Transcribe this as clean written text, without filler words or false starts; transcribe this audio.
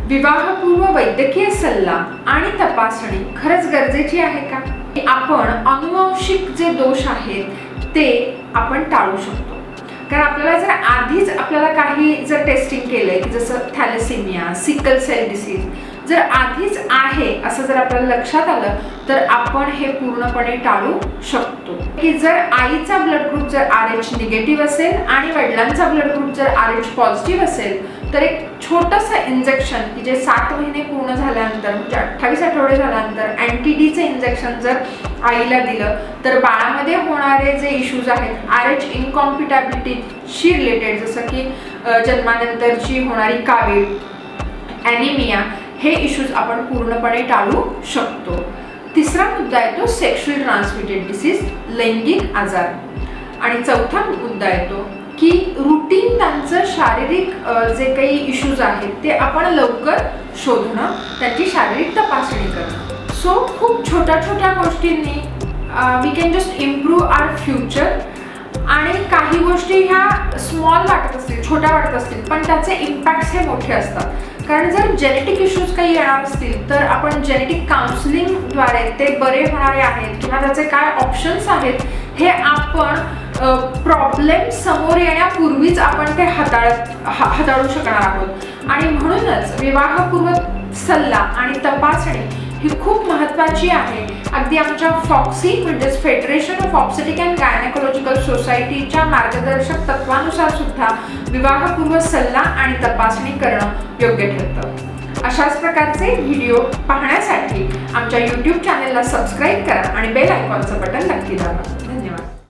विवाहपूर्व वैद्यकीय सल्ला आणि तपासणी खरंच गरजेची आहे का? आपण अनुवांशिक जे दोष आहेत ते आपण टाळू शकतो. कारण आपल्याला जर आधीच आपल्याला काही जर टेस्टिंग केलंय की जसं थॅलेसेमिया, सिकल सेल डिसीज जर आधीच आहे असं जर आपल्याला लक्षात आलं तर आपण हे पूर्णपणे टाळू शकतो. की जर आईचा ब्लड ग्रुप जर RH निगेटिव्ह असेल आणि वडिलांचा ब्लड ग्रुप जर RH पॉझिटिव्ह असेल तर एक छोटंसं इंजेक्शन की जे 7 महिने पूर्ण झाल्यानंतर म्हणजे 28 आठवडे झाल्यानंतर अँटी-डीचे इंजेक्शन जर आईला दिलं तर बाळामध्ये होणारे जे इश्यूज आहेत RH इनकॉम्पिटॅबिलिटीशी रिलेटेड जसं की जन्मानंतरची होणारी कावीळ, ॲनिमिया हे इश्यूज आपण पूर्णपणे टाळू शकतो. तिसरा मुद्दा येतो सेक्शुअल ट्रान्समिटेड डिसीज, लैंगिक आजार. आणि चौथा मुद्दा येतो की रुटीन त्यांचं शारीरिक जे काही इश्यूज आहेत ते आपण लवकर शोधणं, त्यांची शारीरिक तपासणी करणं. सो खूप छोट्या छोट्या गोष्टींनी we can just improve our future. आणि काही गोष्टी ह्या स्मॉल वाटत असतील, छोट्या वाटत असतील, पण त्याचे इम्पॅक्ट्स हे मोठे असतात. कारण जर जेनेटिक इश्यूज काही येणार असतील तर आपण जेनेटिक काउन्सिलिंगद्वारे ते बरे होणारे आहेत किंवा त्याचे काय ऑप्शन्स आहेत हे आपण प्रॉब्लेम समोर येण्यापूर्वीच आपण ते हाताळू शकणार आहोत. आणि म्हणूनच विवाहपूर्व सल्ला आणि तपासणी ही खूप महत्त्वाची आहे. अगदी आमच्या फॉक्सी म्हणजेच federation of obstetric and gynaecological सोसायटीच्या मार्गदर्शक तत्वानुसार सुद्धा विवाहपूर्व सल्ला आणि तपासणी करणं योग्य ठरतं. अशाच प्रकारचे व्हिडिओ पाहण्यासाठी आमच्या YouTube चॅनेलला सबस्क्राईब करा आणि बेल आयकॉनचं बटन नक्की दाबा. धन्यवाद.